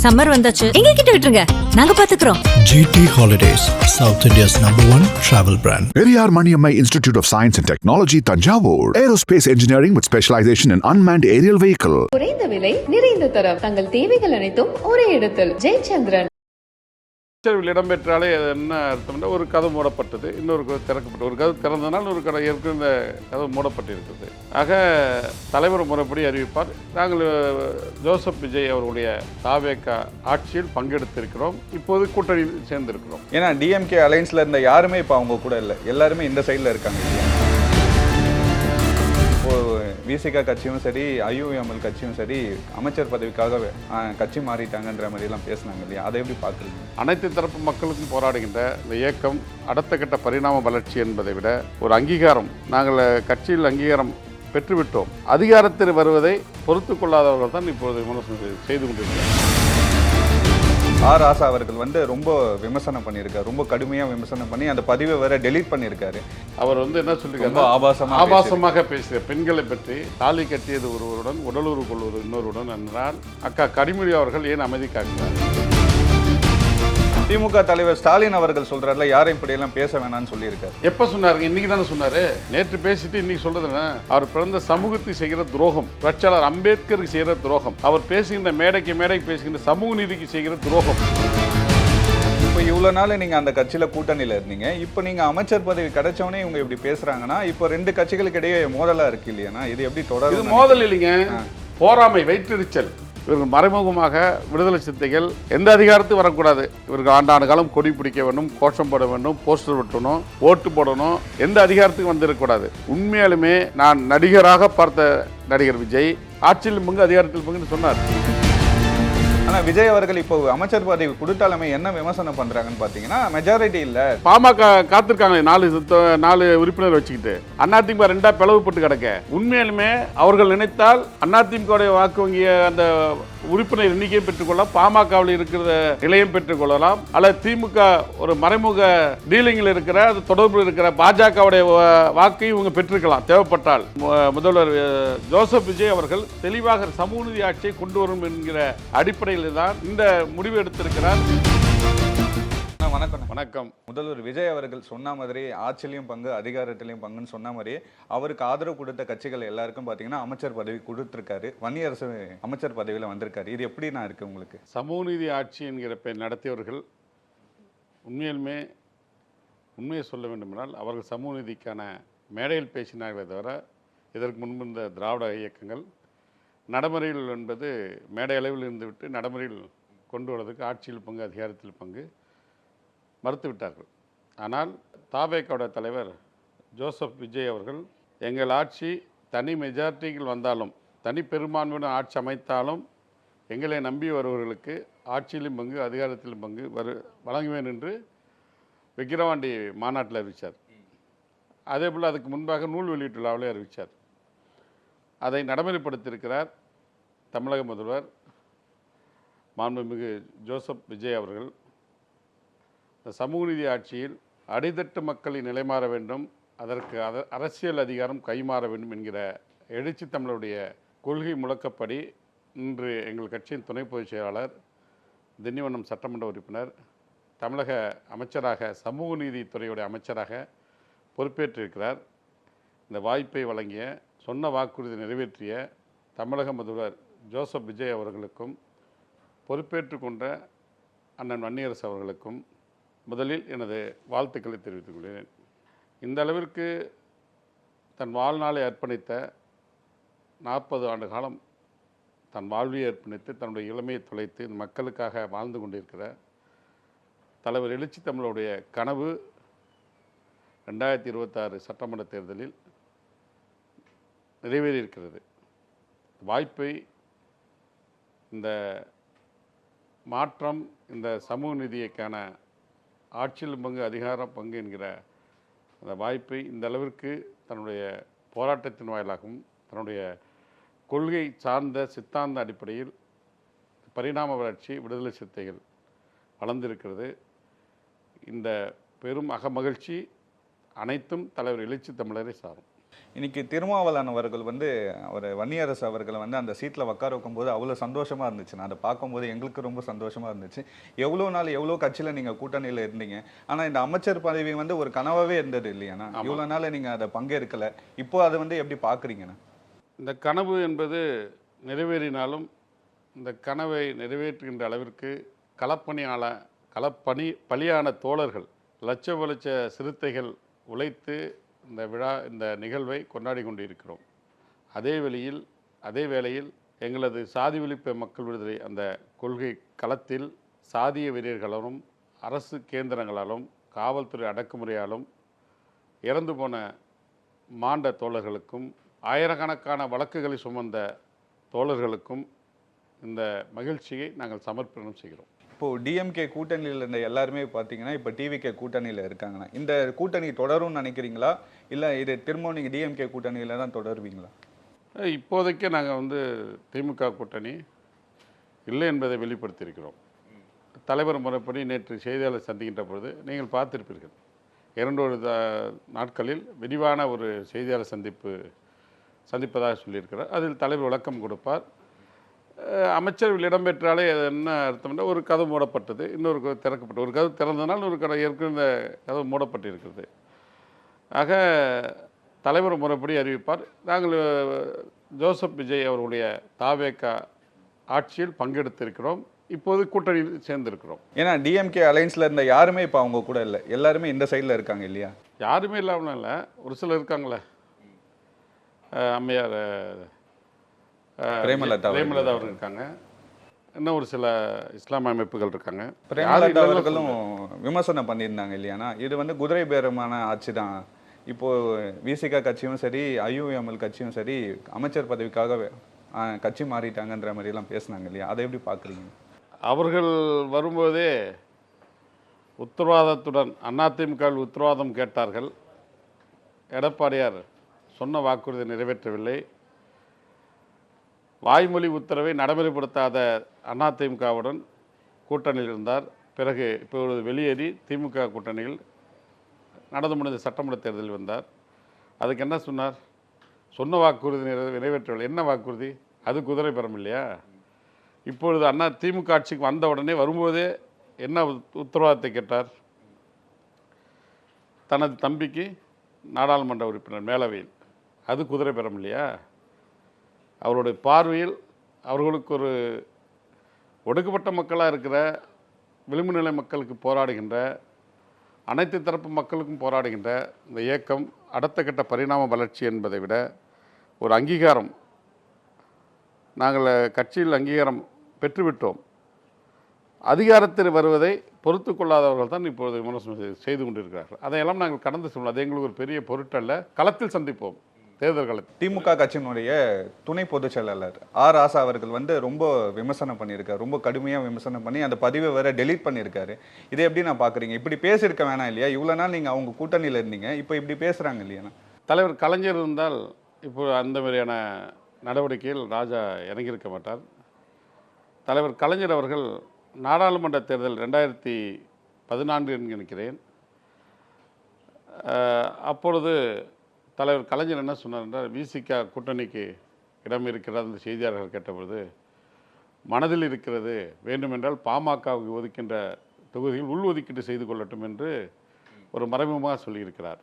Summer வந்தாச்சு, எங்க கிட்ட விட்டுருங்க, நாங்க பாத்துக்கிறோம். GT Holidays, South India's #1 travel brand. Periyar Maniammai Institute of Science and Technology, Tanjavur. Aerospace Engineering with specialization in unmanned aerial vehicle. குறைந்த விலை, நிறைந்த தரம். தங்கள் தேவைகள் அனைத்தும் ஒரே இடத்தில். ஜெயச்சந்திரன். இடம்பெற்றாலே என்ன அர்த்தம்னா ஒரு கதவு மூடப்பட்டது, இன்னொரு கதவு திறக்கப்பட்டது. ஒரு கதவு திறந்தனால் ஒரு கடை ஏற்கனவே இந்த கதவு மூடப்பட்டிருக்கிறது. ஆக தலைவர் முறைப்படி அறிவிப்பார். நாங்கள் ஜோசப் விஜய் அவர்களுடைய தாவேகா ஆட்சியில் பங்கெடுத்திருக்கிறோம். இப்போது கூட்டணியில் சேர்ந்திருக்கிறோம். ஏன்னா டிஎம்கே அலைன்ஸ்ல இருந்த யாருமே இப்போ அவங்க கூட இல்லை, எல்லாருமே இந்த சைடில் இருக்காங்க. விசிகா கட்சியும் சரி, ஐயுஎம்எல் கட்சியும் சரி, அமைச்சர் பதவிக்காக கட்சி மாறிட்டாங்கன்ற மாதிரிலாம் பேசினாங்க இல்லையா, அதை எப்படி பார்க்குறீங்க? அனைத்து தரப்பு மக்களுக்கும் போராடுகின்ற இந்த இயக்கம் அடுத்த கட்ட பரிணாம வளர்ச்சி என்பதை விட ஒரு அங்கீகாரம், நாங்கள் கட்சியில் அங்கீகாரம் பெற்றுவிட்டோம், அதிகாரத்தில் வருவதை பொறுத்து கொள்ளாதவர்கள் தான் இப்போது விமர்சனம் செய்து கொண்டிருக்கிறார். ஆர் ராசா அவர்கள் ரொம்ப விமர்சனம் பண்ணியிருக்காரு, ரொம்ப கடுமையாக விமர்சனம் பண்ணி அந்த பதிவை வேற டெலீட் பண்ணியிருக்காரு. அவர் என்ன சொல்லியிருக்காரு, ஆபாசமாக பேசுகிற பெண்களை பற்றி தாலி கட்டியது ஒருவருடன் உடலுறவு கொள்வது இன்னொருடன் என்றால் அக்கா கனிமொழி அவர்கள் ஏன் அமைதி காக்கிறார்? திமுக தலைவர் ஸ்டாலின் அவர்கள் சொல்றாருல, யாரும் இப்படியெல்லாம் பேச வேணாம்னு சொல்லியிருக்காரு. எப்ப சொன்னாருங்க? இன்னைக்கு தானே சொன்னாரு. நேற்று பேசிட்டு இன்னைக்கு சொல்றது அவர் பிறந்த சமூகத்தை செய்கிற துரோகம், புரட்சியாளர் அம்பேத்கருக்கு செய்கிற துரோகம், அவர் பேசுகின்ற மேடைக்கு பேசுகின்ற சமூக நீதிக்கு செய்கிற துரோகம். இப்போ இவ்வளோ நாள் நீங்கள் அந்த கட்சியில் கூட்டணியில் இருந்தீங்க, இப்போ நீங்கள் அமைச்சர் பதவி கிடைச்சவனே இவங்க இப்படி பேசுறாங்கன்னா, இப்போ ரெண்டு கட்சிகளுக்கு இடையே மோதலாக இருக்கு இல்லையா? இது எப்படி தொடர்? இது மோதல் இல்லைங்க, போராமை, வயிற்றெரிச்சல். இவர்கள் மறைமுகமாக விடுதலை சிறுத்தைகள் எந்த அதிகாரத்துக்கு வரக்கூடாது, இவர்கள் ஆண்டாண்டு காலம் கொடி பிடிக்க வேண்டும், கோஷம் போட வேண்டும், போஸ்டர் ஒட்டணும், ஓட்டு போடணும், எந்த அதிகாரத்துக்கும் வந்திருக்கக்கூடாது. உண்மையாலுமே நான் நடிகராக பார்த்த நடிகர் விஜய் ஆட்சியில் பங்கு அதிகாரத்தில் பங்குன்னு சொன்னார். ஆனால் விஜய் அவர்கள் இப்போ அமைச்சர் பதவி கொடுத்தாலுமே என்ன விமர்சனம் பண்ணுறாங்கன்னு பார்த்தீங்கன்னா, மெஜாரிட்டி இல்லை, பாமக காத்திருக்காங்க 4 உறுப்பினர் வச்சுக்கிட்டு அதிமுக 2 பிளவுபட்டு கிடக்க. உண்மையிலுமே அவர்கள் நினைத்தால் அதிமுக வாக்கு வங்கிய அந்த உறுப்பினர் எண்ணிக்கையும் பெற்றுக்கொள்ளலாம், பாமகவில் இருக்கிற நிலையம் பெற்றுக்கொள்ளலாம், அல்லது திமுக ஒரு மறைமுக டீலிங்கில் இருக்கிற அது தொடர்பில் இருக்கிற பாஜகவுடைய வாக்கையும் இவங்க பெற்றிருக்கலாம் தேவைப்பட்டால். முதல்வர் ஜோசப் விஜய் அவர்கள் தெளிவாக சமூக நீதி ஆட்சியை கொண்டு வரும் என்கிற அடிப்படையில் தான் இந்த முடிவு எடுத்திருக்கிறார். வணக்கம். முதல்வர் விஜய் அவர்கள் சொன்ன மாதிரி ஆட்சியிலையும் பங்கு அதிகாரத்திலையும் பங்குன்னு சொன்ன மாதிரி அவருக்கு ஆதரவு கொடுத்த கட்சிகள் எல்லாருக்கும் பார்த்தீங்கன்னா அமைச்சர் பதவி கொடுத்துருக்காரு. வன்னியரசு அமைச்சர் பதவியில் வந்திருக்காரு. இது எப்படி நான் இருக்கு உங்களுக்கு? சமூக நீதி ஆட்சி என்கிற நடத்தியவர்கள் உண்மையை சொல்ல வேண்டுமென்றால் அவர்கள் சமூக நீதிக்கான மேடையில் பேசினார்களே தவிர, இதற்கு முன்பு இந்த திராவிட இயக்கங்கள் நடைமுறையில் என்பது மேடை அளவில் இருந்துவிட்டு நடைமுறையில் கொண்டு வருவதற்கு ஆட்சியில் பங்கு அதிகாரத்தில் பங்கு மறுத்துவிட்டார்கள். ஆனால் தாவேகாவோட தலைவர் ஜோசப் விஜய் அவர்கள் எங்கள் ஆட்சி தனி மெஜாரிட்டிகள் வந்தாலும், தனி பெரும்பான்மையுடன் ஆட்சி அமைத்தாலும் எங்களை நம்பி வருபவர்களுக்கு ஆட்சியிலும் பங்கு அதிகாரத்திலும் பங்கு வழங்குவேன் என்று விக்கிரவாண்டி மாநாட்டில் அறிவித்தார். அதேபோல் அதுக்கு முன்பாக நூல் வெளியீட்டு விழாவிலே அறிவித்தார். அதை நடைமுறைப்படுத்தியிருக்கிறார் தமிழக முதல்வர் மாண்புமிகு ஜோசப் விஜய் அவர்கள். சமூக நீதி ஆட்சியில் அடித்தட்டு மக்களின் நிலை மாற வேண்டும், அதற்கு அரசியல் அதிகாரம் கைமாற வேண்டும் என்கிற எழுச்சி தமிழருடைய கொள்கை முழக்கப்படி இன்று எங்கள் கட்சியின் துணை பொதுச் செயலாளர், திண்டிவனம் சட்டமன்ற உறுப்பினர், தமிழக அமைச்சராக சமூக நீதித்துறையுடைய அமைச்சராக பொறுப்பேற்றிருக்கிறார். இந்த வாய்ப்பை வழங்கிய, சொன்ன வாக்குறுதி நிறைவேற்றிய தமிழக முதல்வர் ஜோசப் விஜய் அவர்களுக்கும் பொறுப்பேற்று கொண்ட அண்ணன் வன்னியரசு அவர்களுக்கும் முதலில் எனது வாழ்த்துக்களை தெரிவித்துக் கொள்கிறேன். இந்த அளவிற்கு தன் வாழ்நாளை அர்ப்பணித்த, 40 ஆண்டு காலம் தன் வாழ்வியை அர்ப்பணித்து தன்னுடைய இளமையை தொலைத்து மக்களுக்காக வாழ்ந்து கொண்டிருக்கிற தலைவர் எழுச்சி தமிழருடைய கனவு 2026 சட்டமன்ற தேர்தலில் நிறைவேறியிருக்கிறது. வாய்ப்பை, இந்த மாற்றம், இந்த சமூக நீதியைக்கான ஆட்சியில் பங்கு அதிகார பங்கு என்கிற அந்த வாய்ப்பை இந்த அளவிற்கு தன்னுடைய போராட்டத்தின் வாயிலாகவும் தன்னுடைய கொள்கை சார்ந்த சித்தாந்த அடிப்படையில் பரிணாம வளர்ச்சி விடுதலை சிறுத்தைகள் வளர்ந்திருக்கிறது. இந்த பெரும் அகமகிழ்ச்சி அனைத்தும் தலைவர் எழுச்சி தமிழரை சாரும். இன்னைக்கு திருமாவளவன் அவர்கள் வந்து அவர் வன்னியரசு அவர்களை வந்து அந்த சீட்டில் உட்கார வைக்கும்போது அவ்வளோ சந்தோஷமாக இருந்துச்சு. நான் அதை பார்க்கும்போது எங்களுக்கு ரொம்ப சந்தோஷமாக இருந்துச்சு. எவ்வளோ நாள் எவ்வளோ கட்சியில் நீங்கள் கூட்டணியில் இருந்தீங்க, ஆனால் இந்த அமைச்சர் பதவி வந்து ஒரு கனவாகவே இருந்தது இல்லையாண்ணா? இவ்வளோ நாள் நீங்கள் அதை பங்கேற்கலை, இப்போ அதை வந்து எப்படி பார்க்குறீங்கண்ணா? இந்த கனவு என்பது நிறைவேறினாலும் இந்த கனவை நிறைவேற்றுகின்ற அளவிற்கு பலியான தோழர்கள், லட்ச சிறுத்தைகள் உழைத்து இந்த நிகழ்வை கொண்டாடி கொண்டிருக்கிறோம். அதே வேளையில் எங்களது சாதி ஒழிப்பு மக்கள் விடுதலை அந்த கொள்கை களத்தில் சாதிய வெறியர்களாலும் அரசு கேந்திரங்களாலும் காவல்துறை அடக்குமுறையாலும் இறந்து போன மாண்ட தோழர்களுக்கும் ஆயிரக்கணக்கான வழக்குகளை சுமந்த தோழர்களுக்கும் இந்த மகிழ்ச்சியை நாங்கள் சமர்ப்பணம் செய்கிறோம். இப்போது டிஎம்கே கூட்டணியில் இருந்த எல்லாருமே பார்த்தீங்கன்னா இப்போ டிவிகே கூட்டணியில் இருக்காங்கண்ணா. இந்த கூட்டணி தொடரும்னு நினைக்கிறீங்களா, இல்லை இது திரும்பவும் நீங்கள் டிஎம்கே கூட்டணியில் தான் தொடருவீங்களா? இப்போதைக்கு நாங்கள் திமுக கூட்டணி இல்லை என்பதை வெளிப்படுத்தியிருக்கிறோம். தலைவர் முறைப்படி நேற்று செய்தியாளர் சந்திக்கின்ற பொழுது நீங்கள் பார்த்திருப்பீர்கள், 2 நாட்களில் விரிவான ஒரு செய்தியாளர் சந்திப்பதாக சொல்லியிருக்கிறார். அதில் தலைவர் விளக்கம் கொடுப்பார். அமைச்சர்கள் இடம்பெற்றாலே என்ன அர்த்தம்னா, ஒரு கதவு மூடப்பட்டது, இன்னொரு கதவு திறக்கப்பட்டது. ஒரு கதவு திறந்தனால் ஒரு ஏற்கனவே கதவு மூடப்பட்டிருக்கிறது. ஆக தலைவர் முறைப்படி அறிவிப்பார். நாங்கள் ஜோசப் விஜய் அவர்களுடைய தாவேகா ஆட்சியில் பங்கெடுத்திருக்கிறோம். இப்போது கூட்டணியில் சேர்ந்திருக்கிறோம். ஏன்னா டிஎம்கே அலைன்ஸில் இருந்த யாருமே இப்போ அவங்க கூட இல்லை, எல்லாருமே இந்த சைடில் இருக்காங்க இல்லையா? யாருமே இல்லாமல் இல்லை, ஒரு சிலர் இருக்காங்களே. அம்மையார் பிரேமலதா அவர்கள் இருக்காங்க, இன்னும் ஒரு சில இஸ்லாமிய அமைப்புகள் இருக்காங்க. பிரேமலதா அவர்களும் விமர்சனம் பண்ணியிருந்தாங்க இல்லையானா, இது வந்து குதிரை பேரமான ஆட்சி தான். இப்போது விசிகா கட்சியும் சரி, ஐயுஎம்எல் கட்சியும் சரி அமைச்சர் பதவிக்காக கட்சி மாறிட்டாங்கன்ற மாதிரிலாம் பேசினாங்க இல்லையா? அதை எப்படி பார்க்குறீங்க? அவர்கள் வரும்போதே உத்தரவாதத்துடன் அதிமுகவில் உத்தரவாதம் கேட்டார்கள். எடப்பாடியார் சொன்ன வாக்குறுதி நிறைவேற்றவில்லை. வாய்மொழி உத்தரவை நடைமுறைப்படுத்தாத அதிமுகவுடன் கூட்டணியில் இருந்தார். பிறகு இப்பொழுது வெளியேறி திமுக கூட்டணியில் நடந்து முடிந்த சட்டமன்ற தேர்தலில் வந்தார். அதுக்கு என்ன சொன்னார்? சொன்ன வாக்குறுதி நிறைவேற்றவில்லை. என்ன வாக்குறுதி? அது குதிரை பெறம் இல்லையா? இப்பொழுது திமுக ஆட்சிக்கு வந்த உடனே வரும்போதே என்ன உத்தரவாதத்தை கேட்டார்? தனது தம்பிக்கு நாடாளுமன்ற உறுப்பினர் மேலவையில், அது குதிரை பெறம் இல்லையா? அவருடைய பார்வையில் அவர்களுக்கு ஒரு ஒடுக்கப்பட்ட மக்களாக இருக்கிற விளிம்பு நிலை மக்களுக்கு போராடுகின்ற, அனைத்து தரப்பு மக்களுக்கும் போராடுகின்ற இந்த இயக்கம் அடுத்த கட்ட பரிணாம வளர்ச்சி என்பதை விட ஒரு அங்கீகாரம், நாங்கள் கட்சியில் அங்கீகாரம் பெற்றுவிட்டோம், அதிகாரத்தில் வருவதை பொறுத்து கொள்ளாதவர்கள் தான் இப்பொழுது விமர்சனம் செய்து கொண்டிருக்கிறார்கள். அதையெல்லாம் நாங்கள் கடந்து செல்வோம். அது எங்களுக்கு ஒரு பெரிய பொருட்டல்ல. களத்தில் சந்திப்போம். தேர்தல் காலத்தில் திமுக கட்சியினுடைய துணை பொதுச் செயலாளர் ஆர் ராசா அவர்கள் வந்து ரொம்ப விமர்சனம் பண்ணியிருக்காரு, ரொம்ப கடுமையாக விமர்சனம் பண்ணி அந்த பதிவை வேற டெலீட் பண்ணியிருக்காரு. இதை எப்படி நான் பார்க்குறீங்க? இப்படி பேசியிருக்க வேணாம் இல்லையா? இவ்வளோ நாள் நீங்கள் அவங்க கூட்டணியில் இருந்தீங்க, இப்போ இப்படி பேசுகிறாங்க இல்லையா? தலைவர் கலைஞர் இருந்தால் இப்போ அந்த மாதிரியான நடவடிக்கையில் ராஜா இறங்கியிருக்க மாட்டார். தலைவர் கலைஞர் அவர்கள் நாடாளுமன்ற தேர்தல் 2014 என்று நினைக்கிறேன், அப்பொழுது தலைவர் கலைஞர் என்ன சொன்னார் என்றால், விசிகா கூட்டணிக்கு இடம் இருக்கிறது அந்த செய்தியாளர்கள் கேட்டபொழுது, மனதில் இருக்கிறது, வேண்டுமென்றால் பாமகவுக்கு ஒதுக்கின்ற தொகுதியில் உள்ஒதுக்கீடு செய்து கொள்ளட்டும் என்று ஒரு மறைமுகமாக சொல்லியிருக்கிறார்.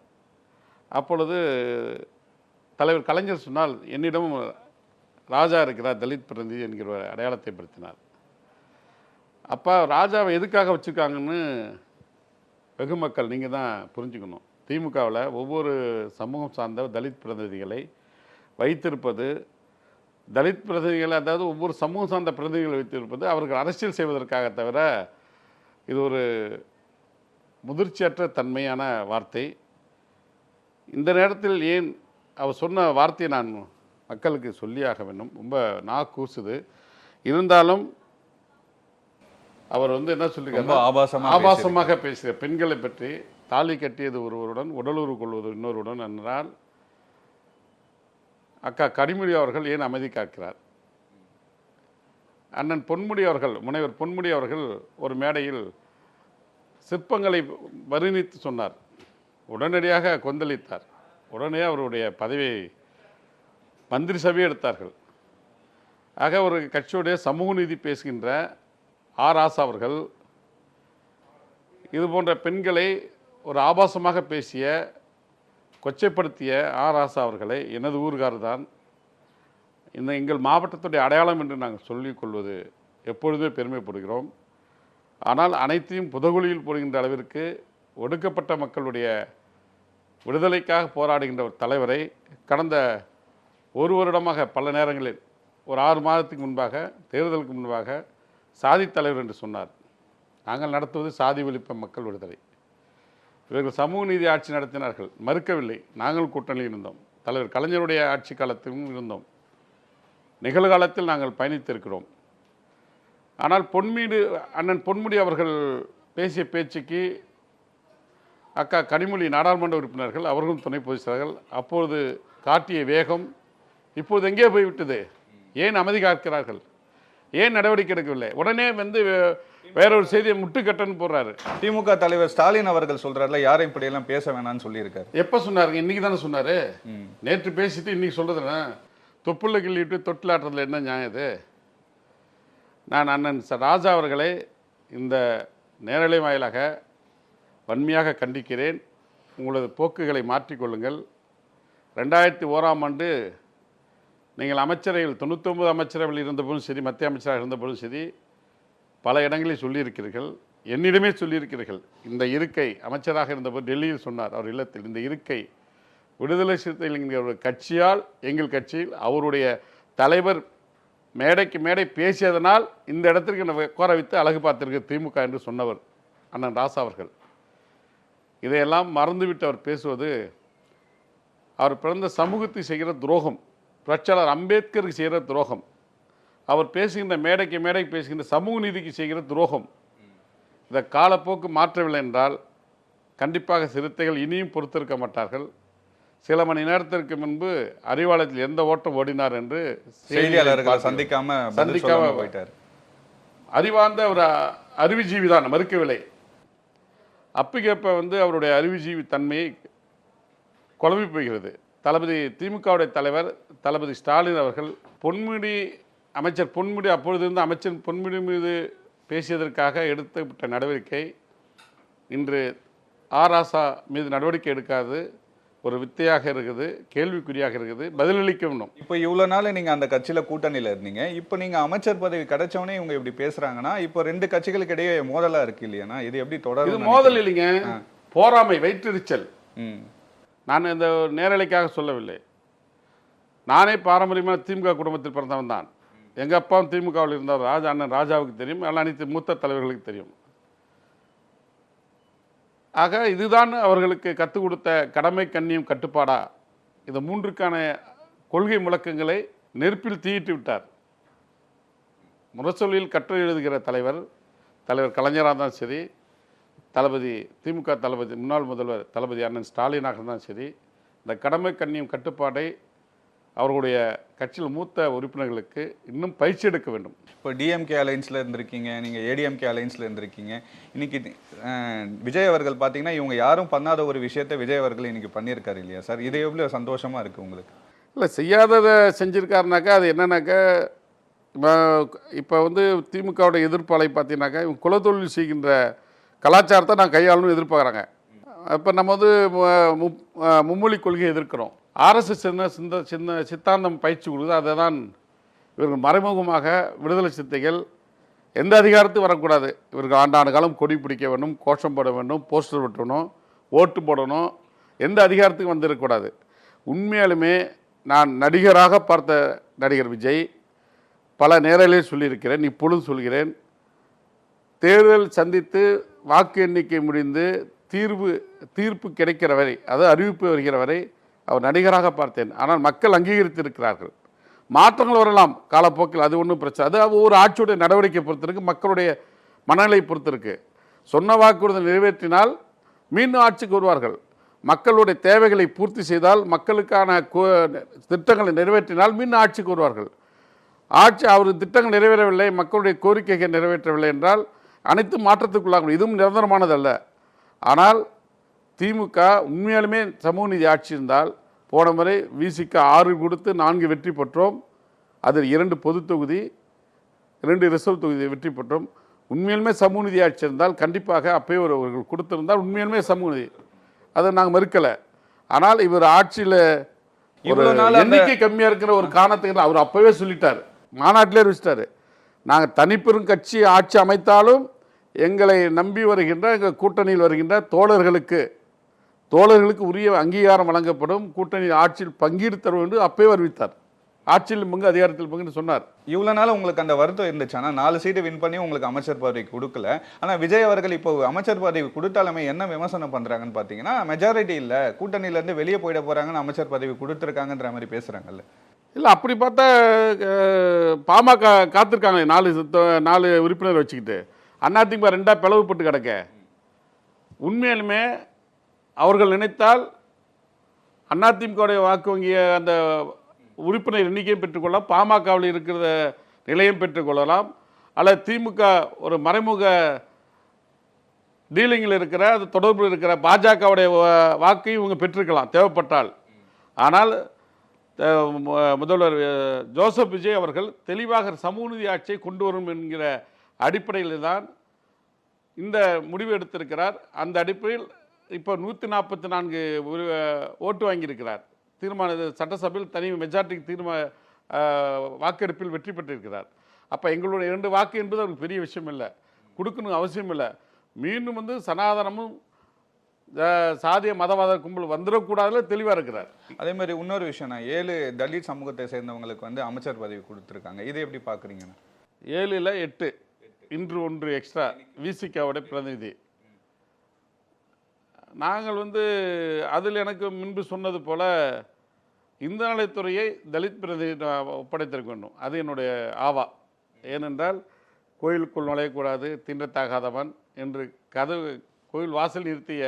அப்பொழுது தலைவர் கலைஞர் சொன்னால், என்னிடம் ராஜா இருக்கிறார் தலித் பிரதிநிதி என்கிற அடையாளத்தை படுத்தினார். அப்போ ராஜாவை எதுக்காக வச்சுருக்காங்கன்னு வெகு மக்கள் நீங்கள் தான் புரிஞ்சுக்கணும். திமுகவில் ஒவ்வொரு சமூகம் சார்ந்த தலித் பிரதிநிதிகளை வைத்திருப்பது, தலித் பிரதிநிதிகளை, அதாவது ஒவ்வொரு சமூகம் சார்ந்த பிரதிநிதிகளை வைத்திருப்பது அவர்கள் அரசியல் செய்வதற்காக தவிர இது ஒரு முதிர்ச்சியற்ற தன்மையான வார்த்தை. இந்த நேரத்தில் ஏன் அவர் சொன்ன வார்த்தையை நான் மக்களுக்கு சொல்லியாக வேண்டும். ரொம்ப கூசுது. இருந்தாலும் அவர் என்ன சொல்லியிருக்காரு, ஆபாசமாக பேசுகிற பெண்களை பற்றி, தாலி கட்டியது ஒருவருடன் உடலுறவு கொள்வது இன்னொருடன் என்றால் அக்கா கனிமொழி அவர்கள் ஏன் அமைதி காக்கிறார்? அண்ணன் பொன்முடி அவர்கள், முனைவர் பொன்முடி அவர்கள் ஒரு மேடையில் சிற்பங்களை வர்ணித்து சொன்னார், உடனடியாக கொந்தளித்தார். உடனே அவருடைய பதவியை மந்திரி சபையை எடுத்தார்கள். ஆக ஒரு கட்சியுடைய சமூக நீதி பேசுகின்ற ஆர் ராசா அவர்கள் இது போன்ற பெண்களை ஒரு ஆபாசமாக பேசிய கொச்சைப்படுத்திய ஆர் ராசா அவர்களை எனது ஊர்காரர் தான் இந்த எங்கள் மாவட்டத்துடைய அடையாளம் என்று நாங்கள் சொல்லிக் கொள்வது எப்பொழுதுமே பெருமைப்படுகிறோம். ஆனால் அனைத்தையும் புதகுழியில் போடுகின்ற அளவிற்கு ஒடுக்கப்பட்ட மக்களுடைய விடுதலைக்காக போராடுகின்ற ஒரு தலைவரை கடந்த ஒரு வருடமாக பல நேரங்களில் ஒரு 6 மாதத்துக்கு முன்பாக தேர்தலுக்கு முன்பாக சாதி தலைவர் என்று சொன்னார். நாங்கள் நடத்துவது சாதி ஒழிப்பு மக்கள் விடுதலை. இவர்கள் சமூக நீதி ஆட்சி நடத்தினார்கள், மறுக்கவில்லை. நாங்கள் கூட்டணியில் இருந்தோம். தலைவர் கலைஞருடைய ஆட்சி காலத்திலும் இருந்தோம். நிகழ்காலத்தில் நாங்கள் பயணித்திருக்கிறோம். ஆனால் அண்ணன் பொன்முடி அவர்கள் பேசிய பேச்சுக்கு அக்கா கனிமொழி நாடாளுமன்ற உறுப்பினர்கள் அவர்களும் துணை பொதுச்செயலாளர்கள் அப்பொழுது காட்டிய வேகம் இப்போது எங்கே போய்விட்டது? ஏன் அமைதி காக்கிறார்கள்? ஏன் நடவடிக்கை எடுக்கவில்லை? உடனே வேறொரு செய்தியை முட்டுக்கட்டன்னு போடுறாரு. திமுக தலைவர் ஸ்டாலின் அவர்கள் சொல்றாருல, யாரும் இப்படியெல்லாம் பேச வேணாம்னு சொல்லியிருக்காரு. எப்போ சொன்னாருங்க? இன்னைக்கு தானே சொன்னாரு. நேற்று பேசிட்டு இன்னைக்கு சொல்றதுன்னா தொப்புள்ள கிள்ளிட்டு தொட்டிலாட்டுறதுல என்ன நியாயம் இது? நான் அண்ணன் ராஜா அவர்களை இந்த நேரலை வாயிலாக வன்மையாக கண்டிக்கிறேன். உங்களது போக்குகளை மாற்றிக்கொள்ளுங்கள். 2001ஆம் ஆண்டு நீங்கள் அமைச்சரவையில் 99 அமைச்சரவையில் இருந்தபோதும் சரி, மத்திய அமைச்சராக இருந்தபோதும் சரி, பல இடங்களில் சொல்லியிருக்கிறீர்கள், என்னிடமே சொல்லியிருக்கிறீர்கள். இந்த இருக்கை அமைச்சராக இருந்தபோது டெல்லியில் சொன்னார் அவர் இல்லத்தில், இந்த இருக்கை விடுதலை சிறுத்தைகள் என்கிற ஒரு கட்சியால், எங்கள் கட்சியில் அவருடைய தலைவர் மேடைக்கு மேடை பேசியதனால் இந்த இடத்திற்கு கோர வைத்து அழகு பார்த்திருக்க திமுக என்று சொன்னவர் அண்ணன் ராசா அவர்கள். இதையெல்லாம் மறந்துவிட்டு அவர் பேசுவது அவர் பிறந்த சமூகத்தை செய்கிற துரோகம், புரட்சியாளர் அம்பேத்கருக்கு செய்கிற துரோகம், அவர் பேசுகின்ற மேடைக்கு மேடை பேசுகின்ற சமூக நீதிக்கு செய்கிற துரோகம். இந்த காலப்போக்கு மாற்றவில்லை என்றால் கண்டிப்பாக சிறுத்தைகள் இனியும் பொறுத்திருக்க மாட்டார்கள். சில மணி நேரத்திற்கு முன்பு அறிவாலயத்தில் எந்த ஓட்டம் ஓடினார் என்று செய்தியாளர்களை சந்திக்காம போயிட்டார். அறிவார்ந்த ஒரு அறிவுஜீவி தான், மறுக்கவில்லை. அப்பிகேப்ப அவருடைய அறிவுஜீவி தன்மையை குழம்பி போகிறது. தளபதி திமுகவுடைய தலைவர் தளபதி ஸ்டாலின் அவர்கள் அமைச்சர் பொன்முடி அப்பொழுது இருந்த அமைச்சர் பொன்முடி மீது பேசியதற்காக எடுத்துவிட்ட நடவடிக்கை இன்று ஆர் ராசா மீது நடவடிக்கை எடுக்காது ஒரு வித்தையாக இருக்குது, கேள்விக்குறியாக இருக்குது. பதிலளிக்க வேண்டும். இப்போ இவ்வளோ நாள் நீங்கள் அந்த கட்சியில் கூட்டணியில் இருந்தீங்க, இப்போ நீங்கள் அமைச்சர் பதவி கிடைச்சவனே இவங்க இப்படி பேசுகிறாங்கன்னா இப்போ 2 கட்சிகளுக்கு இடையே மோதலாக இருக்கு இல்லையானா? இது எப்படி தொடரும்? இது மோதல் இல்லைங்க, போராமை, வயிற்றெரிச்சல். நான் இந்த நேரலைக்காக சொல்லவில்லை. நானே பாரம்பரியமான திமுக குடும்பத்தில் பிறந்தவன் தான். எங்கள் அப்பாவும் திமுகவில் இருந்தவர். அண்ணன் ராஜாவுக்கு தெரியும், அனைத்து மூத்த தலைவர்களுக்கு தெரியும். ஆக இதுதான் அவர்களுக்கு கற்றுக் கொடுத்த கடமை, கண்ணியம், கட்டுப்பாடா? இந்த 3க்கான கொள்கை முழக்கங்களை நெருப்பில் தீயிட்டு விட்டார். முரசொலியில் கட்டுரை எழுதுகிற தலைவர் கலைஞராக தான் சரி, திமுக தளபதி முன்னாள் முதல்வர் தளபதி அண்ணன் ஸ்டாலினாக இருந்தாலும் சரி, இந்த கடமை, கண்ணியம், கட்டுப்பாடை அவர்களுடைய கட்சியில் மூத்த உறுப்பினர்களுக்கு இன்னும் பயிற்சி எடுக்க வேண்டும். இப்போ டிஎம்கே அலைன்ஸில் இருந்திருக்கீங்க, நீங்கள் ஏடிஎம்கே அலைன்ஸில் இருந்திருக்கீங்க. இன்னைக்கு விஜய் அவர்கள் பார்த்தீங்கன்னா இவங்க யாரும் பண்ணாத ஒரு விஷயத்தை விஜய் அவர்கள் இன்னைக்கு பண்ணியிருக்காரு இல்லையா சார்? இது எவ்வளோ சந்தோஷமாக இருக்குது உங்களுக்கு? இல்லை, செய்யாததை செஞ்சுருக்காருனாக்கா அது என்னன்னாக்கா, இப்போ திமுகவுடைய எதிர்ப்பாளை பார்த்தீங்கன்னாக்கா இவங்க குலத்தொழில் செய்கின்ற கலாச்சாரத்தை நான் கையாளணும்னு எதிர்பார்க்குறாங்க. இப்போ நம்ம மும்மொழி கொள்கையை எதிர்க்கிறோம். ஆர்எஸ்எஸ் சின்ன சித்தாந்தம் பயிற்சி கொடுக்குது. அதை தான் இவர்கள் மறைமுகமாக விடுதலை சிறுத்தைகள் எந்த அதிகாரத்துக்கும் வரக்கூடாது, இவர்கள் ஆண்டாண்டு காலம் கொடி பிடிக்க வேண்டும், கோஷம் போட வேண்டும், போஸ்டர் ஒட்டணும், ஓட்டு போடணும், எந்த அதிகாரத்துக்கும் வந்துடக்கூடாது. உண்மையாலுமே நான் நடிகராக பார்த்த நடிகர் விஜய் பல நேரலே சொல்லியிருக்கிறேன், இப்பொழுது சொல்கிறேன். தேர்தல் சந்தித்து வாக்கு எண்ணிக்கை முடிந்து தீர்ப்பு கிடைக்கிற வரை, அதாவது அறிவிப்பு வருகிற வரை அவர் நடிகராக பார்த்தேன். ஆனால் மக்கள் அங்கீகரித்திருக்கிறார்கள். மாற்றங்கள் வரலாம் காலப்போக்கில், அது ஒன்றும் பிரச்சனை. அது ஒவ்வொரு ஆட்சியுடைய நடவடிக்கை பொறுத்திருக்கு, மக்களுடைய மனநிலை பொறுத்திருக்கு. சொன்ன வாக்குறுதி நிறைவேற்றினால் மீண்டும் ஆட்சிக்கு வருவார்கள். மக்களுடைய தேவைகளை பூர்த்தி செய்தால், மக்களுக்கான திட்டங்களை நிறைவேற்றினால் மீண்டும் ஆட்சிக்கு வருவார்கள். அவர் திட்டங்கள் நிறைவேறவில்லை, மக்களுடைய கோரிக்கைகள் நிறைவேற்றவில்லை என்றால் அனைத்து மாற்றத்துக்குள்ளாகும். இதுவும் நிரந்தரமானதல்ல. ஆனால் திமுக உண்மையாலுமே சமூக நீதி ஆட்சி இருந்தால் போன முறை விசிக்கு 6 கொடுத்து 4 வெற்றி பெற்றோம். அதில் 2 பொது தொகுதி 2 ரிசர்வ் தொகுதி வெற்றி பெற்றோம். உண்மையிலுமே சமூக நீதி ஆட்சி இருந்தால் கண்டிப்பாக அப்பயே அவர்கள் கொடுத்திருந்தால் உண்மையிலுமே சமூக நீதி அதை நாங்கள் மறுக்கலை. ஆனால் இவர் ஆட்சியில் எண்ணிக்கை கம்மியாக இருக்கிற ஒரு காரணத்துக்கு அவர் அப்பவே சொல்லிட்டார், மாநாட்டிலே அறிவிச்சிட்டாரு, நாங்கள் தனிப்பெரும் கட்சி ஆட்சி அமைத்தாலும் எங்களை நம்பி வருகின்ற எங்கள் கூட்டணியில் வருகின்ற தோழர்களுக்கு உரிய அங்கீகாரம் வழங்கப்படும், கூட்டணி ஆட்சியில் பங்கீடு தரும் என்று அப்பவே அறிவித்தார். ஆட்சியில் பங்கு அதிகாரத்தில் பங்குன்னு சொன்னார். இவ்வளவு நாள் உங்களுக்கு அந்த வருத்தம் இருந்துச்சு. ஆனால் 4 சீட்டு வின் பண்ணி உங்களுக்கு அமைச்சர் பதவி கொடுக்கல. ஆனால் விஜய் அவர்கள் இப்போ அமைச்சர் பதவி கொடுத்தாலுமே என்ன விமர்சனம் பண்றாங்கன்னு பார்த்தீங்கன்னா, மெஜாரிட்டி இல்லை, கூட்டணியிலேருந்து வெளியே போயிட போறாங்கன்னு அமைச்சர் பதவி கொடுத்துருக்காங்கன்ற மாதிரி பேசுறாங்கல்ல. இல்லை, அப்படி பார்த்தா பாமக காத்திருக்காங்க 4 உறுப்பினர் வச்சுக்கிட்டு. அதிமுக 2 பிளவுபட்டு கிடக்க. உண்மையிலுமே அவர்கள் நினைத்தால் அதிமுகவுடைய வாக்கு வங்கிய அந்த உறுப்பினர் எண்ணிக்கையும் பெற்றுக்கொள்ளலாம், பாமகவில் இருக்கிற நிலையம் பெற்றுக்கொள்ளலாம், அல்லது திமுக ஒரு மறைமுக டீலிங்கில் இருக்கிற அது தொடர்பில் இருக்கிற பாஜகவுடைய வாக்கையும் இவங்க பெற்றிருக்கலாம் தேவைப்பட்டால். ஆனால் முதல்வர் ஜோசப் விஜய் அவர்கள் தெளிவாக சமூக நீதி ஆட்சியை கொண்டு வரும் என்கிற அடிப்படையில் தான் இந்த முடிவு எடுத்திருக்கிறார். அந்த அடிப்படையில் இப்போ 144 ஓட்டு வாங்கியிருக்கிறார். சட்டசபையில் தனி மெஜாரிட்டி வாக்கெடுப்பில் வெற்றி பெற்றிருக்கிறார். அப்போ எங்களுடைய 2 வாக்கு என்பது அவருக்கு பெரிய விஷயம் இல்லை, கொடுக்கணும் அவசியம் இல்லை. மீண்டும் சனாதனமும் சாதிய மதவாத கும்பல் வந்துடக்கூடாதுல தெளிவாக இருக்கிறார். அதே மாதிரி இன்னொரு விஷயம், 7 தலித் சமூகத்தை சேர்ந்தவங்களுக்கு அமைச்சர் பதவி கொடுத்துருக்காங்க, இதை எப்படி பார்க்குறீங்கண்ணா? 7ல் 8 இன்று 1 எக்ஸ்ட்ரா விசிகாவுடைய பிரதிநிதி. நாங்கள் அதில் எனக்கு முன்பு சொன்னது போல இந்த நலத்துறையை தலித் பிரதிநிதி ஒப்படைத்திருக்க வேண்டும். அது என்னுடைய ஆவா. ஏனென்றால் கோயிலுக்குள் நுழையக்கூடாது, தின்றத்தாகாதவன் என்று கோயில் வாசல் நிறுத்திய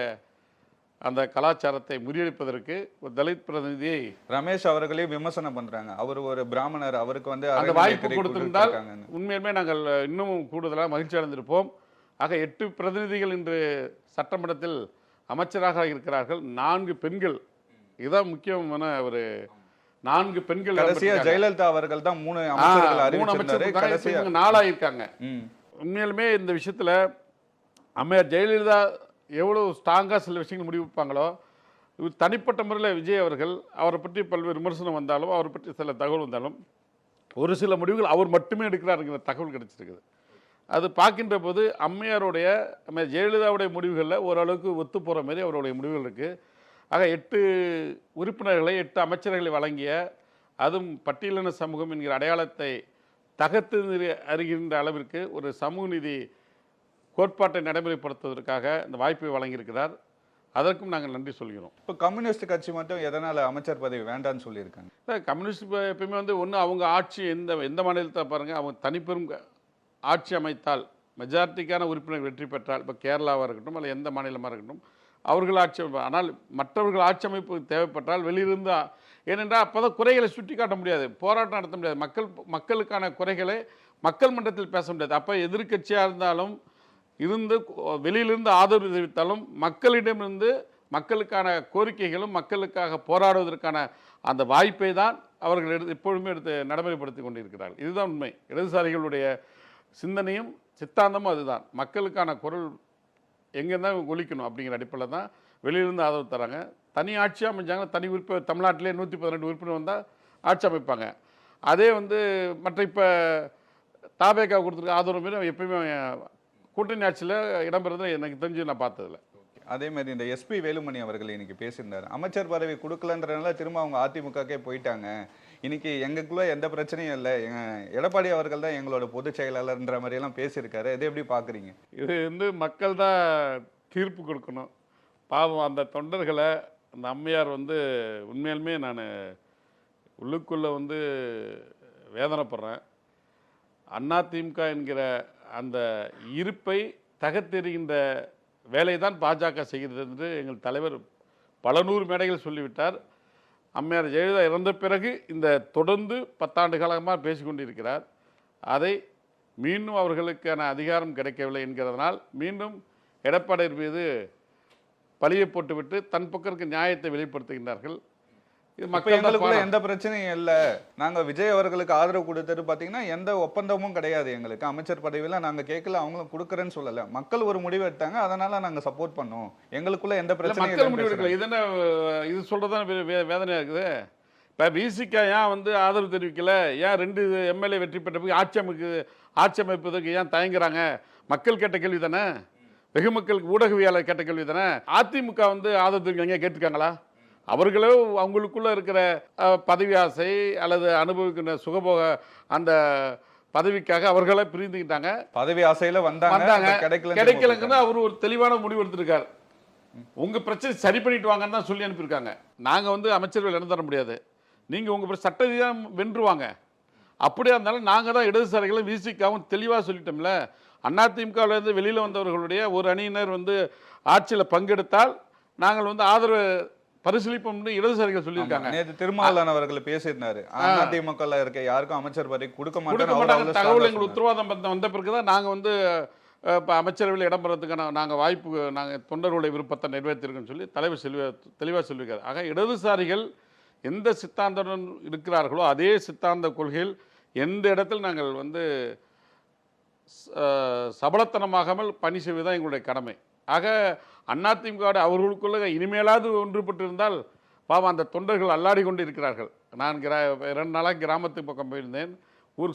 அந்த கலாச்சாரத்தை முறியடிப்பதற்கு ஒரு தலித் பிரதிநிதியை ரமேஷ் அவர்களே விமர்சனம் பண்றாங்க. அவர் ஒரு பிராமணர், அவருக்கு அந்த வாய்ப்பு கொடுத்திருந்தால் உண்மையுமே நாங்கள் இன்னும் கூடுதலாக மகிழ்ச்சி அடைந்திருப்போம். ஆக 8 பிரதிநிதிகள் இன்று சட்டமன்றத்தில் அமைச்சராக இருக்கிறார்கள். 4 பெண்கள். இதுதான் முக்கியமான ஒரு 4 பெண்கள். ஜெயலலிதா அவர்கள் தான் 3 அமைச்சர்கள் 4 ஆயிருக்காங்க. உண்மையிலுமே இந்த விஷயத்துல அம்மையார் ஜெயலலிதா எவ்வளவு ஸ்ட்ராங்கா சில விஷயங்கள் முடிவெடுப்பாங்களோ, தனிப்பட்ட முறையில் விஜய் அவர்கள் அவரை பற்றி பல்வேறு விமர்சனம் வந்தாலும் அவரை பற்றி சில தகவல் வந்தாலும் ஒரு சில முடிவுகள் அவர் மட்டுமே எடுக்கிறாருங்கிற தகவல் கிடைச்சிருக்குது. அது பார்க்கின்ற போது அம்மையாருடைய ஜெயலலிதாவுடைய முடிவுகளில் ஓரளவுக்கு ஒத்து போகிற மாதிரி அவருடைய முடிவுகள் இருக்குது. ஆக 8 உறுப்பினர்களை 8 அமைச்சர்களை வழங்கிய, அதுவும் பட்டியலின சமூகம் என்கிற அடையாளத்தை தகர்த்து அறிகின்ற அளவிற்கு ஒரு சமூக நீதி கோட்பாட்டை நடைமுறைப்படுத்துவதற்காக இந்த வாய்ப்பை வழங்கியிருக்கிறார். அதற்கும் நாங்கள் நன்றி சொல்கிறோம். இப்போ கம்யூனிஸ்ட் கட்சி மட்டும் எதனால் அமைச்சர் பதவி வேண்டான்னு சொல்லியிருக்காங்க? கம்யூனிஸ்ட் எப்பயுமே ஒன்று அவங்க ஆட்சி எந்த மாநிலத்தை பாருங்கள், அவங்க தனிப்பெரும் ஆட்சி அமைத்தால் மெஜாரிட்டிக்கான உறுப்பினர் வெற்றி பெற்றால், இப்போ கேரளாவாக இருக்கட்டும் அல்ல எந்த மாநிலமாக இருக்கட்டும், அவர்கள் ஆட்சி அமைப்பு. ஆனால் மற்றவர்கள் ஆட்சி அமைப்பு தேவைப்பட்டால் வெளியிருந்து, ஏனென்றால் அப்போ தான் குறைகளை சுட்டி காட்ட முடியாது, போராட்டம் நடத்த முடியாது, மக்களுக்கான குறைகளை மக்கள் மன்றத்தில் பேச முடியாது. அப்போ எதிர்கட்சியாக இருந்தாலும் வெளியிலிருந்து ஆதரவு தெரிவித்தாலும் மக்களிடமிருந்து மக்களுக்கான கோரிக்கைகளும் மக்களுக்காக போராடுவதற்கான அந்த வாய்ப்பை தான் அவர்கள் எப்பொழுதுமே எடுத்து நடைமுறைப்படுத்தி கொண்டிருக்கிறார்கள். இதுதான் உண்மை. இடதுசாரிகளுடைய சிந்தனையும் சித்தாந்தமும் அதுதான். மக்களுக்கான குரல் எங்கேருந்தான் ஒலிக்கணும் அப்படிங்கிற அடிப்படையில் தான் வெளியிலிருந்து ஆதரவு தராங்க. தனி ஆட்சியாக அமைஞ்சாங்க. தனி உறுப்பினர் தமிழ்நாட்டிலே 112 உறுப்பினர் வந்தால் ஆட்சி அமைப்பாங்க. அதே மற்ற இப்போ தாபேக்கா கொடுத்துருக்க ஆதரவு மாரி எப்பயுமே கூட்டணி ஆட்சியில் இடம்பெறது எனக்கு தெரிஞ்சு நான் பார்த்ததில்ல. அதே மாதிரி இந்த எஸ்பி வேலுமணி அவர்கள் இன்னைக்கு பேசியிருந்தார். அமைச்சர் பதவி கொடுக்கலன்றதுனால திரும்ப அவங்க அதிமுகக்கே போயிட்டாங்க. இன்னைக்கு எங்களுக்குள்ள எந்த பிரச்சனையும் இல்லை, எடப்பாடி அவர்கள் தான் எங்களோட பொதுச் செயலாளர்ன்ற மாதிரியெல்லாம் பேசியிருக்காரு. இதை எப்படி பார்க்குறீங்க? இது மக்கள் தான் தீர்ப்பு கொடுக்கணும். பாவம் அந்த தொண்டர்களை, அந்த அம்மையார் உண்மையிலுமே நான் உள்ளுக்குள்ளே வேதனைப்படுறேன். அதிமுக என்கிற அந்த இருப்பை தகர்த்தெறிகின்ற வேலை தான் பாஜக செய்கிறது என்று எங்கள் தலைவர் பல 100 மேடைகள் சொல்லிவிட்டார். அம்மையார் ஜெயலலிதா இறந்த பிறகு இந்த தொடர்ந்து 10 ஆண்டு காலமாக பேசிக்கொண்டிருக்கிறார். அதை மீண்டும் அவர்களுக்கான அதிகாரம் கிடைக்கவில்லை என்கிறதுனால் மீண்டும் எடப்பாடியார் மீது பழியை போட்டுவிட்டு தன் பக்கம் இருக்க நியாயத்தை வெளிப்படுத்துகின்றார்கள். இது இப்ப மக்கள் எங்களுக்குள்ள எந்த பிரச்சனையும் இல்ல. நாங்க விஜய் அவர்களுக்கு ஆதரவு கொடுத்தது பாத்தீங்கன்னா எந்த ஒப்பந்தமும் கிடையாது. எங்களுக்கு அமைச்சர் பதவியில நாங்க கேட்கல, அவங்களும் கொடுக்கறேன்னு சொல்லல. மக்கள் ஒரு முடிவு எடுத்தாங்க, அதனால நாங்க சப்போர்ட் பண்ணோம். எங்களுக்குள்ள எந்த பிரச்சனையும் மக்கள் முடிவு எடுக்கல. இது என்ன இது சொல்றதுதான் வேதனையா இருக்குது. இப்போ விசிகா ஏன் வந்து ஆதரவு தெரிவிக்கல, ஏன் 2 எம்எல்ஏ வெற்றி பெற்ற பிறகு ஆட்சி அமைப்பதற்கு ஏன் தயங்குறாங்க? மக்கள் கேட்ட கேள்வி தானே, வெகு மக்களுக்கு ஊடகவியாளர் கேட்ட கேள்வி தானே. அதிமுக வந்து ஆதரவு தெரிவிக்க கேட்டிருக்காங்களா? அவர்களோ அவங்களுக்குள்ள இருக்கிற பதவி ஆசை அல்லது அனுபவிக்கின்ற சுகபோக அந்த பதவிக்காக அவர்களே பிரிந்துக்கிட்டாங்க. பதவி ஆசையில வந்தாங்க, கிடைக்கலங்கன்னா அவர் ஒரு தெளிவான முடிவு எடுத்திருக்காரு. உங்க பிரச்சனை சரி பண்ணிட்டு வாங்கன்னு தான் சொல்லி அனுப்பியிருக்காங்க. நாங்க வந்து அமைச்சர்கள் இடம் தர முடியாது, நீங்க உங்க சட்ட ரீதியாக வென்றுவாங்க. அப்படியா இருந்தாலும் நாங்க தான் இடதுசாரிகளும் விசிகாவும் தெளிவாக சொல்லிட்டோம்ல. அதிமுகவிலிருந்து வெளியில் வந்தவர்களுடைய ஒரு அணியினர் வந்து ஆட்சியில் பங்கெடுத்தால் நாங்கள் வந்து ஆதரவு பரிசீலிப்போம் இடதுசாரிகள் சொல்லியிருக்காங்க. நேற்று திருமாவளவன் அவர்கள் பேசியிருந்தாரு, அதிமுக இருக்க யாருக்கும் அமைச்சர் பதவி கொடுக்க மாட்டாங்க தகவல் எங்களுக்கு உத்தரவாதம் வந்த பிறகுதான் நாங்கள் வந்து இப்போ அமைச்சரவையில் இடம்பெறதுக்கான நாங்கள் வாய்ப்பு, நாங்கள் தொண்டர்களுடைய விருப்பத்தை நிறைவேற்றிருக்கோன்னு சொல்லி தலைவர் தெளிவாக சொல்லியிருக்காரு. ஆக இடதுசாரிகள் எந்த சித்தாந்தம் இருக்கிறார்களோ அதே சித்தாந்த கொள்கையில் எந்த இடத்தில் நாங்கள் வந்து சபலத்தனமாகாமல் பணி செய்வதுதான் எங்களுடைய கடமை. ஆக அதிமுக அவர்களுக்குள்ள இனிமேலாவது ஒன்றுபட்டிருந்தால் பாவம் அந்த தொண்டர்கள் அல்லாடி கொண்டு இருக்கிறார்கள். நான் 2 நாளாக கிராமத்துக்கு பக்கம் போயிருந்தேன்,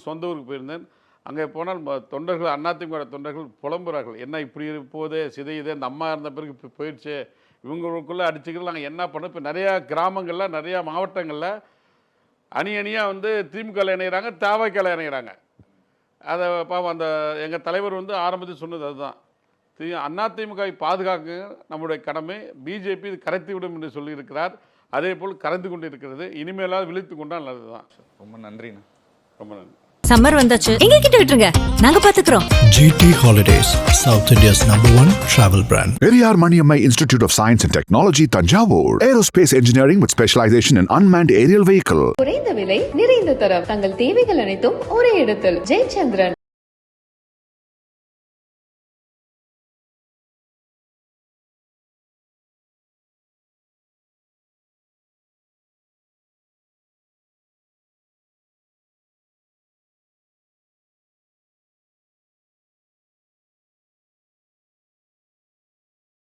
சொந்த ஊருக்கு போயிருந்தேன். அங்கே போனால் தொண்டர்கள் அதிமுக தொண்டர்கள் புலம்புறார்கள், என்ன இப்படி போதே சிதையுதே, இந்த அம்மா இருந்த பிறகு போயிடுச்சு, இவங்களுக்குள்ளே அடிச்சுக்கிறது நாங்கள் என்ன பண்ணோம். இப்போ நிறையா கிராமங்களில் நிறையா மாவட்டங்களில் அணியாக வந்து திமுக இணைகிறாங்க, தவக இணைகிறாங்க. அதை பாவம் அந்த எங்கள் தலைவர் வந்து ஆரம்பத்தில் சொன்னது அதுதான், அதிமுகவை பாதுகாக்க நம்முடைய கடமை, பிஜேபி இது கரைத்து விடும் என்று சொல்லியிருக்கிறார். அதே போல் கரைந்து கொண்டு இருக்கிறது, இனிமேலாவது விழித்து கொண்டால் நல்லதுதான். ரொம்ப நன்றிண்ணா. ரொம்ப நன்றி. சம்மர் வந்தாச்சு, எங்க கிட்ட விட்டுருங்க, நாங்க பாத்துக்கிறோம். GT Holidays, South India's #1 travel brand. Periyar Maniammai Institute of Science and Technology, Tanjavur. Aerospace engineering with specialization in unmanned aerial vehicle. குறைந்த விலை, நிறைந்த தரம், தங்கள் தேவைகள் அனைத்தும் ஒரே இடத்தில். ஜெயச்சந்திரன்.